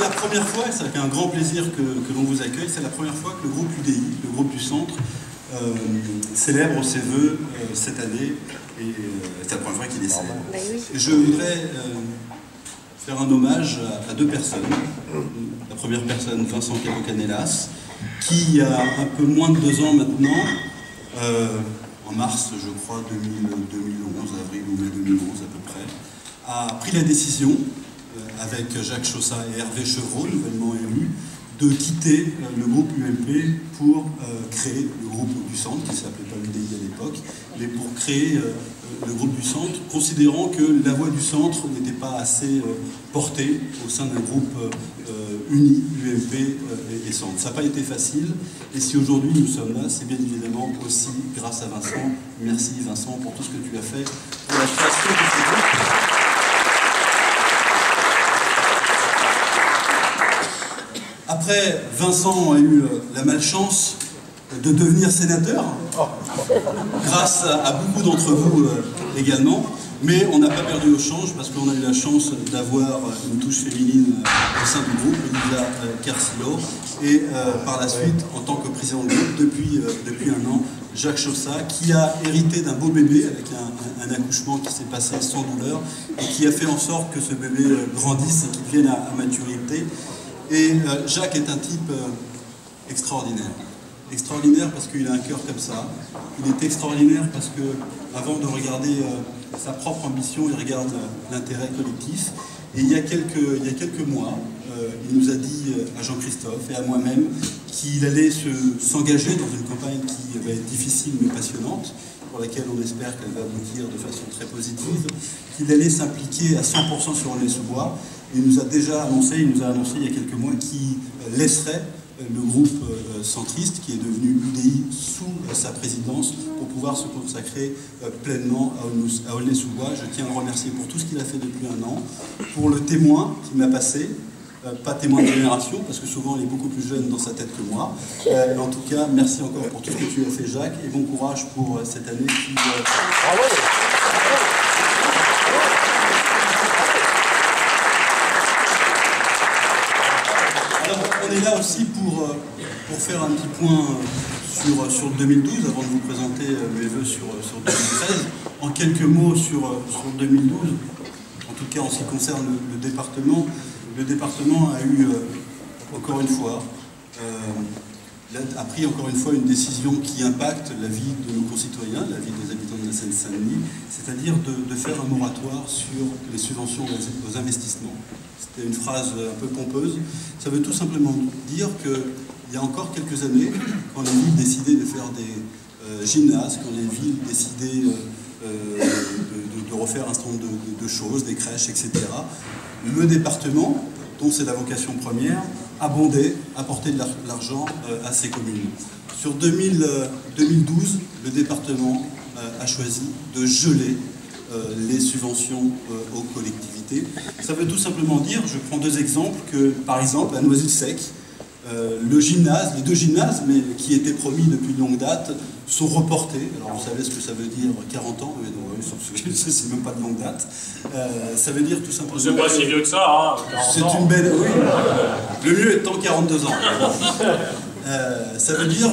c'est la première fois, et c'est avec un grand plaisir que l'on vous accueille, c'est la première fois que le groupe UDI, le groupe du Centre, célèbre ses vœux cette année, et c'est la première fois qu'il est célèbre. Je voudrais faire un hommage à deux personnes. La première personne, Vincent Capo-Canelas, qui a un peu moins de 2 ans maintenant, en mars, je crois, 2011, avril ou mai 2011 à peu près, a pris la décision, avec Jacques Chaussat et Hervé Chevreau, nouvellement élus, de quitter le groupe UMP pour créer le groupe du Centre, qui ne s'appelait pas l'UDI à l'époque, mais pour créer le groupe du Centre, considérant que la voix du Centre n'était pas assez portée au sein d'un groupe uni, UMP et Centre. Ça n'a pas été facile, et si aujourd'hui nous sommes là, c'est bien évidemment aussi grâce à Vincent. Merci Vincent pour tout ce que tu as fait pour la création de ce groupe. Après, Vincent a eu la malchance de devenir sénateur, grâce à beaucoup d'entre vous également, mais on n'a pas perdu au change parce qu'on a eu la chance d'avoir une touche féminine au sein du groupe, Elisa Carcillo, et par la suite, en tant que président du groupe, depuis 1 an, Jacques Chaussat, qui a hérité d'un beau bébé avec un accouchement qui s'est passé sans douleur et qui a fait en sorte que ce bébé grandisse et qu'il vienne à maturité. Et Jacques est un type extraordinaire. Extraordinaire parce qu'il a un cœur comme ça. Il est extraordinaire parce que, avant de regarder sa propre ambition, il regarde l'intérêt collectif. Et il y a quelques mois, il nous a dit à Jean-Christophe et à moi-même qu'il allait s'engager dans une campagne qui va être difficile mais passionnante, pour laquelle on espère qu'elle va aboutir de façon très positive, qu'il allait s'impliquer à 100% sur Aulnay-sous-Bois. Il nous a déjà annoncé, il y a quelques mois, qu'il laisserait le groupe centriste, qui est devenu UDI, sous sa présidence, pour pouvoir se consacrer pleinement à Aulnay-sous-Bois. Je tiens à le remercier pour tout ce qu'il a fait depuis 1 an, pour le témoin qu'il m'a passé, pas témoin de génération, parce que souvent il est beaucoup plus jeune dans sa tête que moi. En tout cas, merci encore pour tout ce que tu as fait, Jacques, et bon courage pour cette année qui... Bravo. On est là aussi pour faire un petit point sur 2012, avant de vous présenter mes vœux sur 2013. En quelques mots sur 2012, en tout cas en ce qui concerne le département a eu encore une fois, a pris encore une fois une décision qui impacte la vie de nos concitoyens, la vie des habitants de la Seine-Saint-Denis, c'est-à-dire de faire un moratoire sur les subventions aux investissements. C'était une phrase un peu pompeuse. Ça veut tout simplement dire qu'il y a encore quelques années, quand les villes décidaient de faire des gymnases, quand les villes décidaient de refaire un certain nombre de choses, des crèches, etc., le département, dont c'est la vocation première, abondait, apportait de l'argent à ces communes. Sur 2012, le département a choisi de geler les subventions aux collectivités. Ça veut tout simplement dire, je prends 2 exemples, que par exemple à Noisy-le-Sec, les 2 gymnases, mais qui étaient promis depuis de longue date, sont reportés. Alors vous savez ce que ça veut dire, 40 ans, c'est même pas de longue date. Ça veut dire tout simplement... C'est pas si vieux que ça, hein. C'est une belle... Oui, le mieux étant 42 ans. Ça veut dire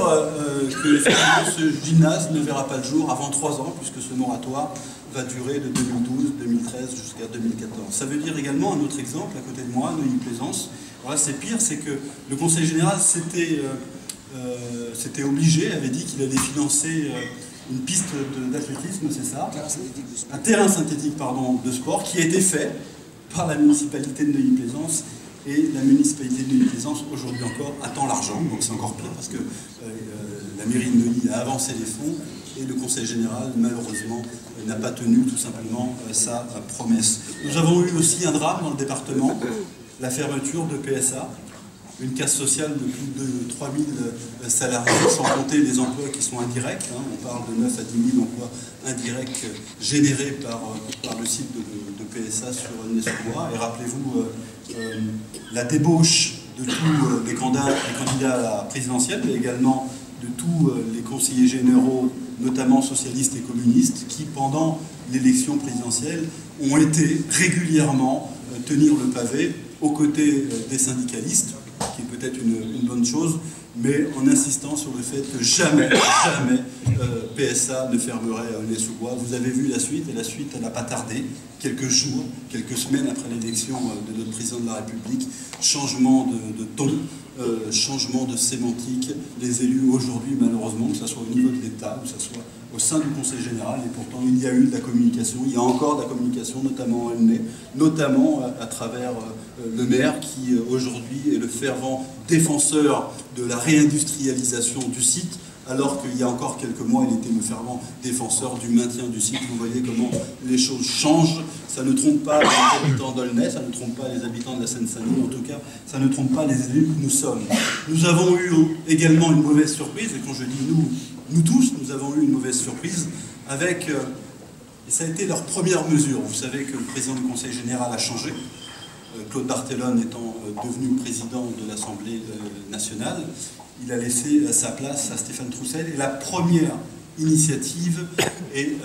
que ce gymnase ne verra pas le jour avant 3 ans, puisque ce moratoire va durer de 2012, 2013 jusqu'à 2014. Ça veut dire également, un autre exemple, à côté de moi, Neuilly-Plaisance. Alors là, c'est pire, c'est que le Conseil général s'était obligé, avait dit qu'il allait financer une piste d'athlétisme, c'est ça? Un terrain synthétique, pardon, de sport, qui a été fait par la municipalité de Neuilly-Plaisance. Et la municipalité de Neuilly-Plaisance, aujourd'hui encore, attend l'argent, donc c'est encore pire, parce que la mairie de Neuilly a avancé les fonds, et le Conseil général, malheureusement, n'a pas tenu tout simplement sa promesse. Nous avons eu aussi un drame dans le département, la fermeture de PSA, une casse sociale de plus de 3000 salariés, sans compter les emplois qui sont indirects. On parle de 9 à 10 000 emplois indirects générés par le site de PSA sur Aulnay-sous-Bois. Et rappelez-vous la débauche de tous les candidats à la présidentielle, mais également de tous les conseillers généraux, notamment socialistes et communistes, qui, pendant l'élection présidentielle, ont été régulièrement tenir le pavé aux côtés des syndicalistes, qui est peut-être une bonne chose, mais en insistant sur le fait que jamais, jamais PSA ne fermerait à Aulnay-sous-Bois. Vous avez vu la suite, et la suite, elle n'a pas tardé. Quelques jours, quelques semaines après l'élection de notre président de la République, changement de ton, changement de sémantique. Les élus aujourd'hui, malheureusement, que ce soit au niveau de l'État, que ce soit au sein du Conseil général, et pourtant il y a eu de la communication, il y a encore de la communication, notamment à Aulnay, notamment à travers le maire qui aujourd'hui est le fervent défenseur de la réindustrialisation du site, alors qu'il y a encore quelques mois, il était le fervent défenseur du maintien du site. Vous voyez comment les choses changent. Ça ne trompe pas les habitants d'Aulnay, ça ne trompe pas les habitants de la Seine-Saint-Denis, en tout cas, ça ne trompe pas les élus que nous sommes. Nous avons eu également une mauvaise surprise, et quand je dis nous tous, nous avons eu une mauvaise surprise avec, et ça a été leur première mesure. Vous savez que le président du Conseil général a changé, Claude Barthelone étant devenu président de l'Assemblée nationale. Il a laissé sa place à Stéphane Troussel, et la première initiative et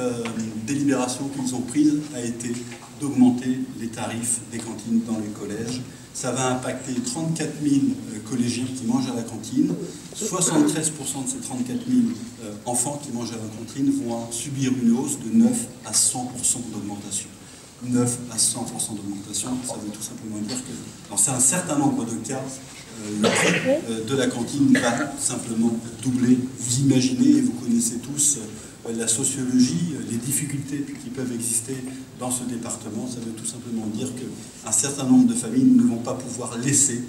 délibération qu'ils ont prise a été d'augmenter les tarifs des cantines dans les collèges. Ça va impacter 34 000 collégiens qui mangent à la cantine. 73% de ces 34 000 enfants qui mangent à la cantine vont subir une hausse de 9 à 100% d'augmentation. 9 à 100% d'augmentation, ça veut tout simplement dire que dans un certain nombre de cas, le prix de la cantine va simplement doubler. Vous imaginez, et vous connaissez tous la sociologie, les difficultés qui peuvent exister dans ce département. Ça veut tout simplement dire qu'un certain nombre de familles ne vont pas pouvoir laisser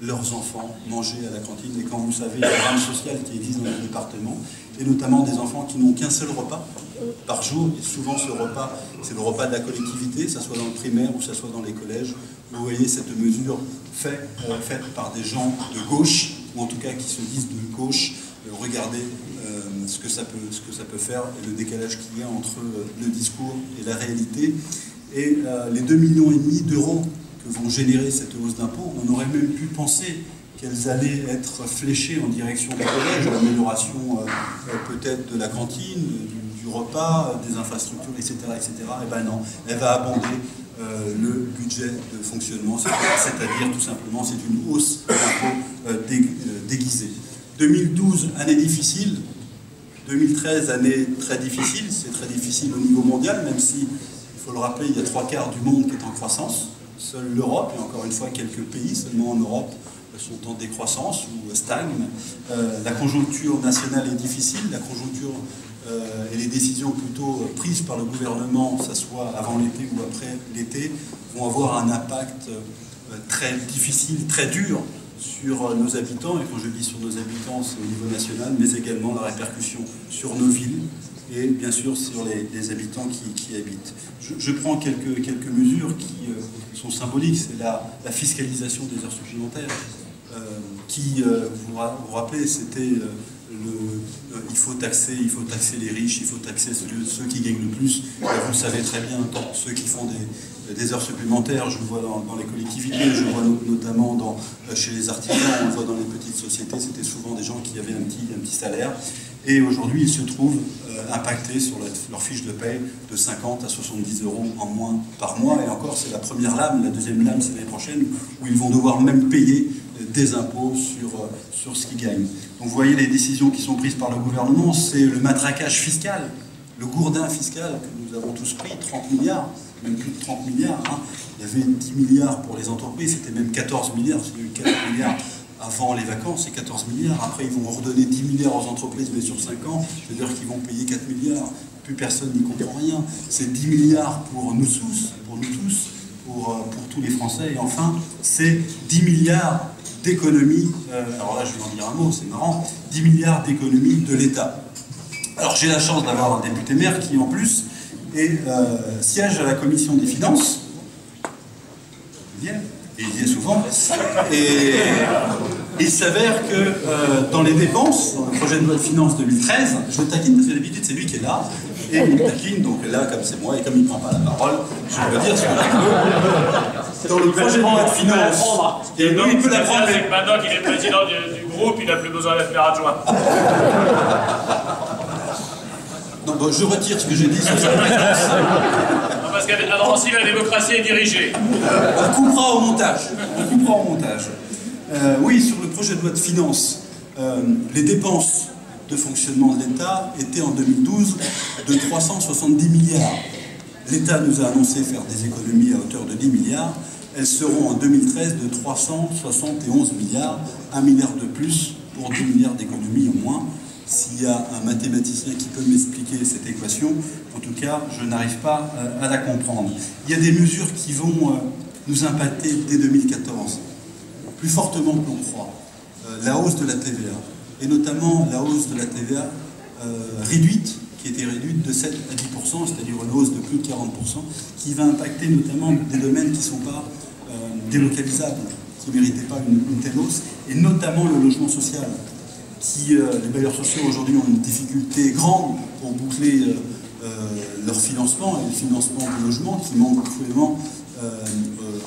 leurs enfants manger à la cantine. Et quand vous savez le drame social qui existe dans le département, et notamment des enfants qui n'ont qu'un seul repas par jour, et souvent ce repas, c'est le repas de la collectivité, que ce soit dans le primaire ou que ce soit dans les collèges. Vous voyez cette mesure faite par des gens de gauche, ou en tout cas qui se disent de gauche. Regardez ce que ça peut faire et le décalage qu'il y a entre le discours et la réalité. Et les 2,5 millions d'euros que vont générer cette hausse d'impôts, on aurait même pu penser qu'elles allaient être fléchées en direction des collèges, l'amélioration peut-être de la cantine, du repas, des infrastructures, etc. Et ben non, elle va abonder le budget de fonctionnement, c'est-à-dire tout simplement c'est une hausse d'impôts déguisée. 2012, année difficile. 2013, année très difficile. C'est très difficile au niveau mondial, même si, il faut le rappeler, il y a 3/4 du monde qui est en croissance. Seule l'Europe, et encore une fois quelques pays seulement en Europe, sont en décroissance ou stagnent. La conjoncture nationale est difficile. La conjoncture et les décisions plutôt prises par le gouvernement, que ce soit avant l'été ou après l'été, vont avoir un impact très difficile, très dur sur nos habitants. Et quand je dis sur nos habitants, c'est au niveau national, mais également la répercussion sur nos villes et bien sûr sur les habitants qui habitent. Je prends quelques mesures qui sont symboliques. C'est la fiscalisation des heures supplémentaires qui, vous vous rappelez, c'était il faut taxer les riches, il faut taxer ceux qui gagnent le plus. Et vous savez très bien, ceux qui font des heures supplémentaires, je le vois dans les collectivités, je le vois notamment chez les artisans, on le voit dans les petites sociétés, c'était souvent des gens qui avaient un petit salaire. Et aujourd'hui, ils se trouvent impactés sur leur fiche de paye de 50 à 70 euros en moins par mois. Et encore, c'est la première lame. La deuxième lame, c'est l'année prochaine, où ils vont devoir même payer des impôts sur ce qu'ils gagnent. Donc vous voyez les décisions qui sont prises par le gouvernement, c'est le matraquage fiscal, le gourdin fiscal que nous avons tous pris, 30 milliards, même plus de 30 milliards. Hein. Il y avait 10 milliards pour les entreprises, c'était même 14 milliards, il y a eu 4 milliards avant les vacances, c'est 14 milliards. Après, ils vont redonner 10 milliards aux entreprises, mais sur 5 ans, c'est-à-dire qu'ils vont payer 4 milliards. Plus personne n'y comprend rien. C'est 10 milliards pour nous tous, pour tous les Français. Et enfin, c'est 10 milliards d'économies, alors là je vais en dire un mot, c'est marrant, 10 milliards d'économies de l'État. Alors j'ai la chance d'avoir un député maire qui en plus siège à la commission des finances, il vient, et il vient souvent, et il s'avère que dans les dépenses, dans le projet de loi de finances 2013, je le taquine parce que d'habitude c'est lui qui est là, et il me taquine, donc là comme c'est moi, et comme il ne prend pas la parole, je peux dire ce que je veux. Dans le projet de loi de finances, et lui, il peut la prendre. C'est que maintenant qu'il est président du groupe, il n'a plus besoin d'être maire adjoint. Non, bon, je retire ce que j'ai dit sur sa présence. parce qu'à Drancy, la démocratie est dirigée. On coupera au montage. On coupera au montage. Oui, sur le projet de loi de finances, les dépenses de fonctionnement de l'État étaient en 2012 de 370 milliards. L'État nous a annoncé faire des économies à hauteur de 10 milliards. Elles seront en 2013 de 371 milliards, 1 milliard de plus pour 10 milliards d'économies au moins. S'il y a un mathématicien qui peut m'expliquer cette équation, en tout cas, je n'arrive pas à la comprendre. Il y a des mesures qui vont nous impacter dès 2014, plus fortement que l'on croit. La hausse de la TVA, et notamment la hausse de la TVA réduite, qui était réduite de 7 à 10%, c'est-à-dire une hausse de plus de 40%, qui va impacter notamment des domaines qui ne sont pas délocalisables, qui ne méritaient pas une telle hausse, et notamment le logement social, qui, les bailleurs sociaux aujourd'hui ont une difficulté grande pour boucler leur financement, et le financement du logement, qui manque cruellement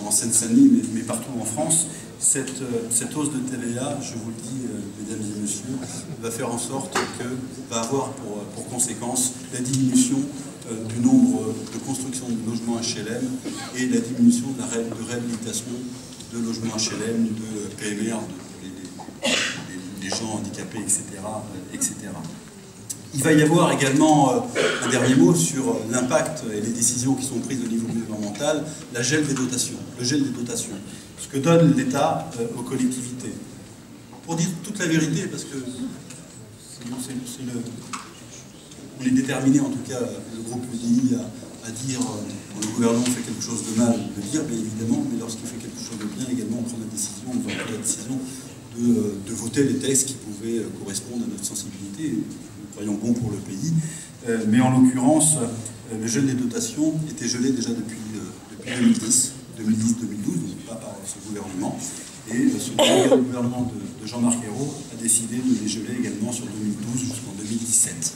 en Seine-Saint-Denis, mais partout en France. Cette hausse de TVA, je vous le dis, mesdames et messieurs, va faire en sorte que va avoir pour conséquence la diminution du nombre de constructions de logements HLM et la diminution de réhabilitation de logements HLM, de PMR, des gens handicapés, etc., etc. Il va y avoir également un dernier mot sur l'impact et les décisions qui sont prises au niveau gouvernemental, le gel des dotations, ce que donne l'État aux collectivités. Pour dire toute la vérité, parce que on est déterminé, en tout cas le groupe UDI, à dire quand le gouvernement fait quelque chose de mal, de dire bien évidemment, mais lorsqu'il fait quelque chose de bien également, on prend la décision, nous avons pris la décision de voter les textes qui pouvaient correspondre à notre sensibilité, nous croyons bon pour le pays. Mais en l'occurrence, le gel des dotations était gelé déjà depuis 2010-2012, donc pas par ce gouvernement. Et ce gouvernement de Jean-Marc Ayrault a décidé de les geler également sur 2012 jusqu'en 2017.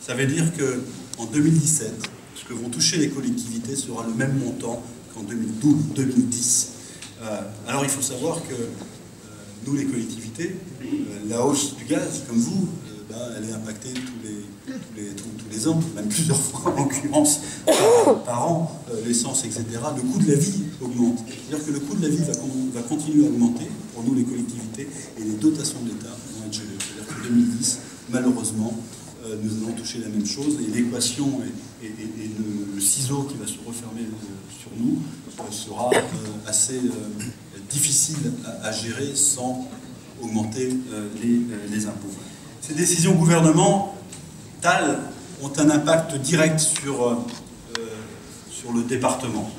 Ça veut dire qu'en 2017, ce que vont toucher les collectivités sera le même montant qu'en 2010. Alors il faut savoir que nous, les collectivités, la hausse du gaz, comme vous, elle est impactée tous les ans, même plusieurs fois en l'occurrence par an, l'essence, etc. Le coût de la vie augmente. C'est-à-dire que le coût de la vie va continuer à augmenter pour nous, les collectivités, et les dotations de l'État vont être gelées. C'est-à-dire que 2010, malheureusement, nous allons toucher la même chose, et l'équation et le ciseau qui va se refermer sur nous sera assez difficile à gérer sans augmenter les impôts. Ces décisions gouvernementales ont un impact direct sur le département.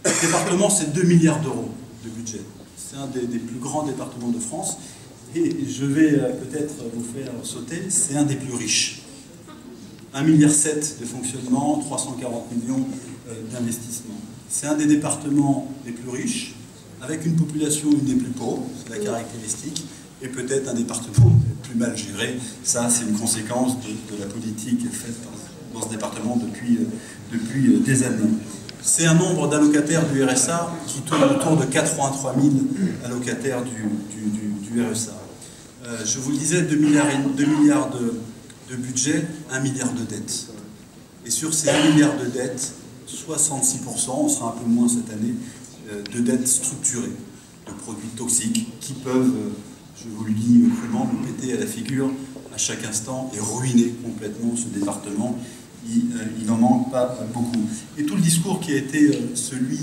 Le département, c'est 2 milliards d'euros de budget. C'est un des plus grands départements de France. Et je vais peut-être vous faire sauter, c'est un des plus riches. 1,7 milliard de fonctionnement, 340 millions d'investissement. C'est un des départements les plus riches, avec une population une des plus pauvres, c'est la caractéristique, et peut-être un département plus mal géré. Ça, c'est une conséquence de la politique faite dans ce département depuis des années. C'est un nombre d'allocataires du RSA qui tourne autour de 83 000 allocataires du RSA. Je vous le disais, 2 milliards de budget, 1 milliard de dettes. Et sur ces 1 milliard de dettes, 66%, on sera un peu moins cette année, de dettes structurées, de produits toxiques qui peuvent, je vous le dis crûment, nous péter à la figure à chaque instant et ruiner complètement ce département. Il n'en manque pas beaucoup. Et tout le discours qui a été celui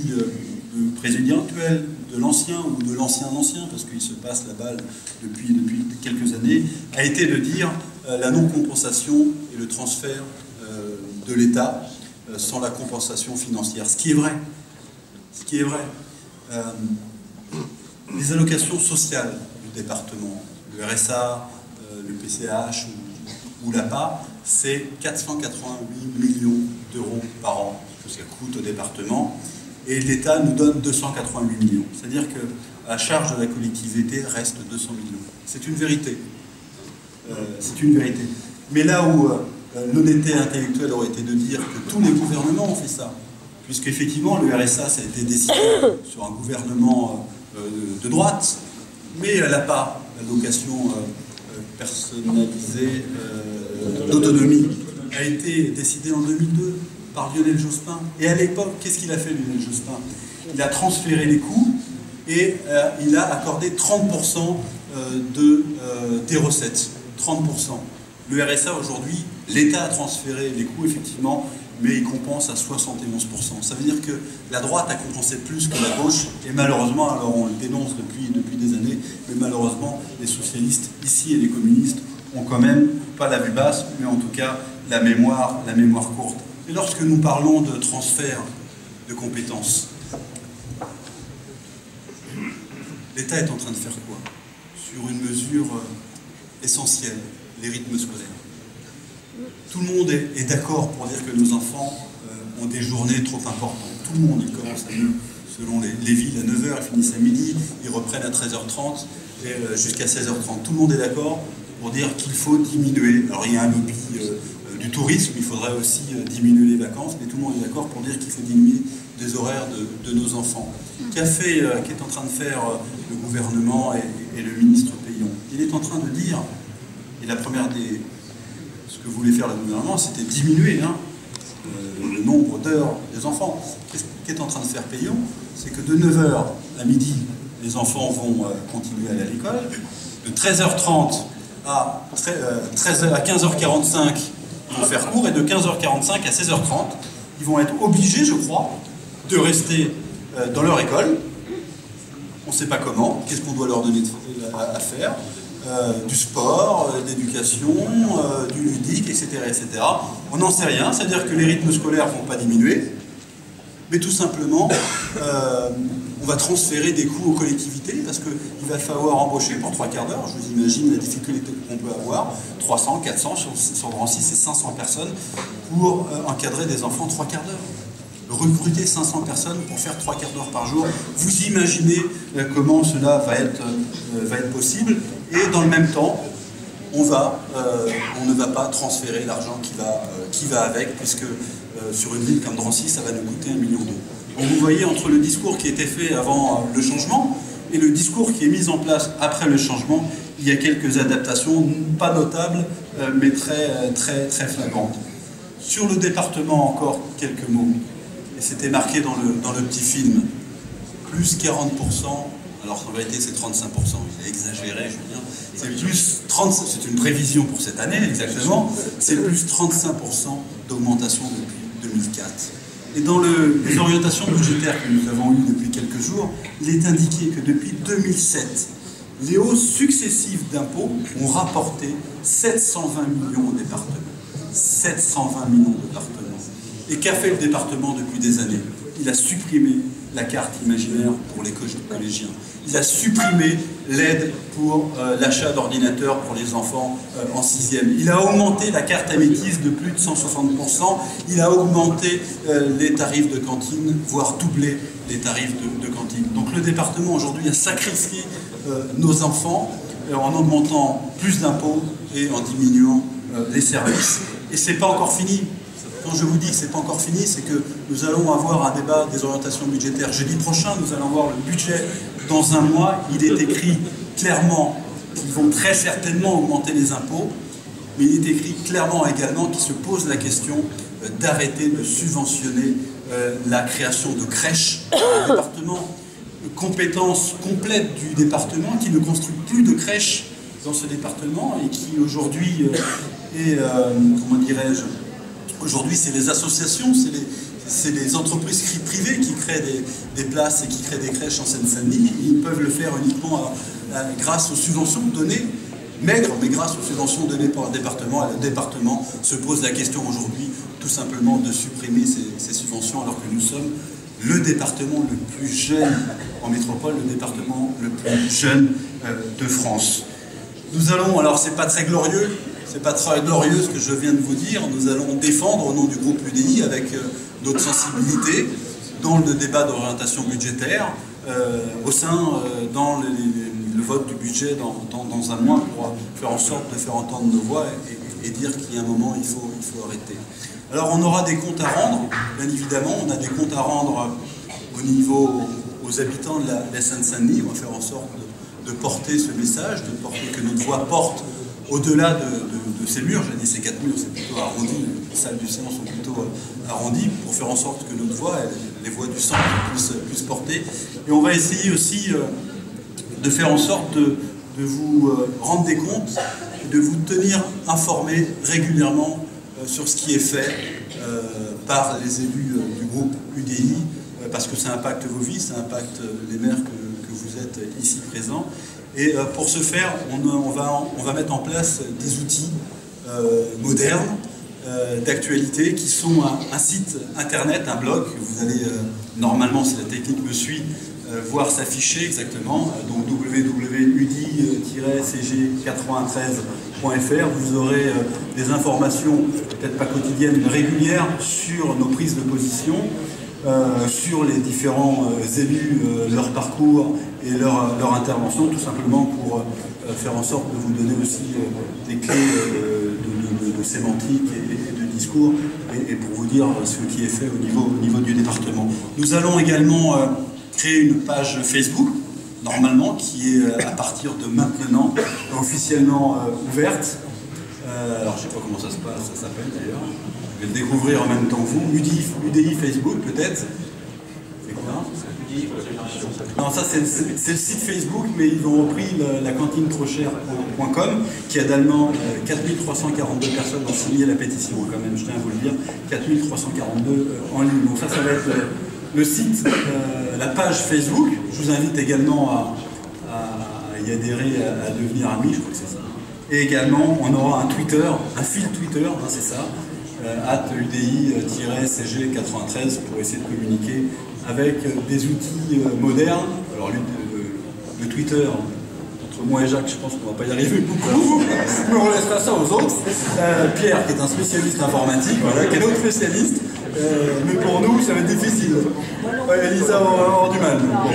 du président actuel, de l'ancien ou de l'ancien, parce qu'il se passe la balle depuis quelques années, a été de dire la non-compensation et le transfert de l'État sans la compensation financière. Ce qui est vrai. Les allocations sociales du département, le RSA, le PCH ou l'APA, c'est 488 millions d'euros par an que ça coûte au département, et l'État nous donne 288 millions. C'est-à-dire que la charge de la collectivité reste 200 millions. C'est une vérité. Mais là où l'honnêteté intellectuelle aurait été de dire que tous les gouvernements ont fait ça, puisqu'effectivement le RSA, ça a été décidé sur un gouvernement de droite, mais l'APA, l'allocation personnalisée d'autonomie, a été décidée en 2002 par Lionel Jospin. Et à l'époque, qu'est-ce qu'il a fait, Lionel Jospin? Il a transféré les coûts et il a accordé 30% des recettes. 30%. Le RSA aujourd'hui, l'État a transféré les coûts effectivement, mais il compense à 71%. Ça veut dire que la droite a compensé plus que la gauche, et malheureusement, alors on le dénonce depuis des années, mais malheureusement, les socialistes ici et les communistes ont quand même, pas la vue basse, mais en tout cas la mémoire courte. Et lorsque nous parlons de transfert de compétences, l'État est en train de faire quoi? Sur une mesure essentielle, les rythmes scolaires. Tout le monde est d'accord pour dire que nos enfants ont des journées trop importantes. Tout le monde, ils commencent selon les villes, à 9h, ils finissent à midi, ils reprennent à 13h30 et jusqu'à 16h30. Tout le monde est d'accord pour dire qu'il faut diminuer. Alors il y a un lobby du tourisme, il faudrait aussi diminuer les vacances, mais tout le monde est d'accord pour dire qu'il faut diminuer des horaires de nos enfants. Qu'est en train de faire le gouvernement et le ministre Payon? Il est en train de dire, et la première ce que voulait faire le gouvernement, c'était diminuer le nombre d'heures des enfants. Qu'est en train de faire Payon? C'est que de 9h à midi, les enfants vont continuer à aller à l'école. De 13h30 à 15h45, ils vont faire cours. Et de 15h45 à 16h30, ils vont être obligés, je crois, de rester dans leur école. On ne sait pas comment. Qu'est-ce qu'on doit leur donner à faire? Du sport, d'éducation, du ludique, etc., etc. On n'en sait rien, c'est-à-dire que les rythmes scolaires ne vont pas diminuer, mais tout simplement, on va transférer des coûts aux collectivités, parce qu'il va falloir embaucher pour 3 quarts d'heure. Je vous imagine la difficulté qu'on peut avoir, 300, 400, sur Drancy, c'est 500 personnes pour encadrer des enfants 3 quarts d'heure. Recruter 500 personnes pour faire 3 quarts d'heure par jour, vous imaginez comment cela va être possible. Et dans le même temps, on ne va pas transférer l'argent qui va avec, puisque sur une ville comme Drancy, ça va nous coûter 1,2 million. Donc vous voyez, entre le discours qui était fait avant le changement et le discours qui est mis en place après le changement, il y a quelques adaptations, pas notables, mais très flagrantes. Sur le département, encore quelques mots. Et c'était marqué dans le petit film, plus 40%, alors en vérité c'est 35%, il a exagéré, je veux dire, c'est plus 30%, c'est une prévision pour cette année exactement, c'est plus 35% d'augmentation depuis 2004. Et dans les orientations budgétaires que nous avons eues depuis quelques jours, il est indiqué que depuis 2007, les hausses successives d'impôts ont rapporté 720 millions au département. 720 millions de départements. Et qu'a fait le département depuis des années? Il a supprimé la carte imaginaire pour les collégiens. Il a supprimé l'aide pour l'achat d'ordinateurs pour les enfants en 6e. Il a augmenté la carte Améthyste de plus de 160%. Il a augmenté les tarifs de cantine, voire doublé les tarifs de cantine. Donc le département aujourd'hui a sacrifié nos enfants en augmentant plus d'impôts et en diminuant les services. Et c'est pas encore fini. Quand je vous dis que c'est pas encore fini, c'est que nous allons avoir un débat des orientations budgétaires jeudi prochain. Nous allons voir le budget dans un mois. Il est écrit clairement qu'ils vont très certainement augmenter les impôts, mais il est écrit clairement également qu'ils se posent la question d'arrêter de subventionner la création de crèches dans le département. Compétence complète du département qui ne construit plus de crèches dans ce département et qui aujourd'hui comment dirais-je, aujourd'hui c'est les associations, c'est les entreprises privées qui créent des places et qui créent des crèches en Seine-Saint-Denis. Ils peuvent le faire uniquement grâce aux subventions données, maigres, mais grâce aux subventions données par le département. Et le département se pose la question aujourd'hui tout simplement de supprimer ces subventions alors que nous sommes le département le plus jeune en métropole, le département le plus jeune de France. Nous allons, alors c'est pas très glorieux ce que je viens de vous dire, nous allons défendre au nom du groupe UDI avec notre sensibilité dans le débat d'orientation budgétaire, dans le vote du budget dans un mois pour faire en sorte de faire entendre nos voix et dire qu'il y a un moment il faut arrêter. Alors on aura des comptes à rendre, bien évidemment, on a des comptes à rendre au niveau aux habitants de la Seine-Saint-Denis. On va faire en sorte de porter ce message, de porter que notre voix porte au-delà de ces murs, j'ai dit ces 4 murs, c'est plutôt arrondi, les salles du Sénat sont plutôt arrondies, pour faire en sorte que notre voix, les voix du centre puissent porter. Et on va essayer aussi de faire en sorte de vous rendre des comptes, de vous tenir informés régulièrement sur ce qui est fait par les élus du groupe UDI, parce que ça impacte vos vies, ça impacte les maires que vous êtes ici présents. Et pour ce faire, on va mettre en place des outils modernes, d'actualité, qui sont un site internet, un blog, que vous allez, normalement, si la technique me suit, voir s'afficher exactement, donc www.udi-cg93.fr. Vous aurez des informations, peut-être pas quotidiennes, mais régulières, sur nos prises de position, sur les différents élus, leur parcours et leur intervention, tout simplement pour faire en sorte de vous donner aussi des clés de sémantique et de discours, et pour vous dire ce qui est fait au niveau du département. Nous allons également créer une page Facebook, normalement, qui est à partir de maintenant officiellement ouverte. Alors je ne sais pas comment ça s'appelle d'ailleurs. Je vais le découvrir en même temps que vous. UDI Facebook peut-être. C'est quoi? Non, ça c'est le site Facebook, mais ils ont repris la cantine-trop-chère.com, qui a également 4342 personnes ont signé la pétition, quand même, je tiens à vous le dire. 4342 en ligne. Donc ça va être le site, la page Facebook. Je vous invite également à y adhérer, à devenir ami, je crois que c'est ça. Et également, on aura un Twitter, un fil Twitter, hein, c'est ça, @UDI-CG93, pour essayer de communiquer avec des outils modernes. Alors le Twitter, entre moi et Jacques, je pense qu'on ne va pas y arriver beaucoup, mais on laissera ça aux autres. Pierre, qui est un spécialiste informatique, voilà, qui est notre spécialiste, mais pour nous, ça va être difficile. Elisa va avoir du mal. Bon.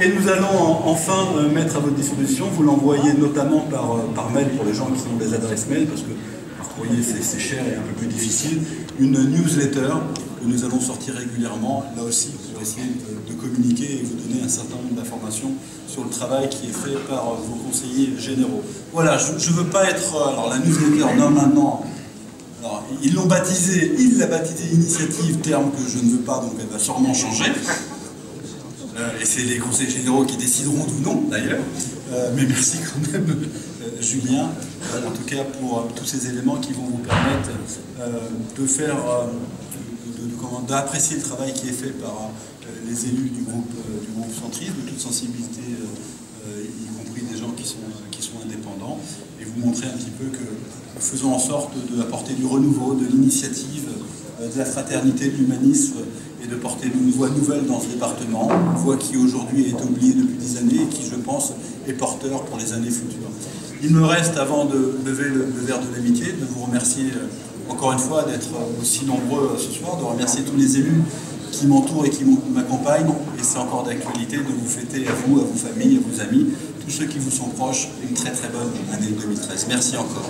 Et nous allons enfin mettre à votre disposition, vous l'envoyez notamment par mail pour les gens qui ont des adresses mail, parce que par courrier c'est cher et un peu plus difficile, une newsletter que nous allons sortir régulièrement, là aussi pour essayer de communiquer et vous donner un certain nombre d'informations sur le travail qui est fait par vos conseillers généraux. Voilà, je ne veux pas être... Alors la newsletter, non maintenant, alors, il l'a baptisé initiative, terme que je ne veux pas, donc elle va sûrement changer. Et c'est les conseils généraux qui décideront du nom d'ailleurs, mais merci quand même Julien, en tout cas pour tous ces éléments qui vont vous permettre de faire, d'apprécier le travail qui est fait par les élus du groupe centriste, de toute sensibilité, y compris des gens qui sont indépendants, et vous montrer un petit peu que nous faisons en sorte d'apporter du renouveau, de l'initiative, de la fraternité, de l'humanisme, et de porter une voix nouvelle dans ce département, une voix qui aujourd'hui est oubliée depuis des années et qui, je pense, est porteur pour les années futures. Il me reste, avant de lever le verre de l'amitié, de vous remercier encore une fois d'être aussi nombreux ce soir, de remercier tous les élus qui m'entourent et qui m'accompagnent, et c'est encore d'actualité de vous fêter à vous, à vos familles, à vos amis, tous ceux qui vous sont proches, une très très bonne année 2013. Merci encore.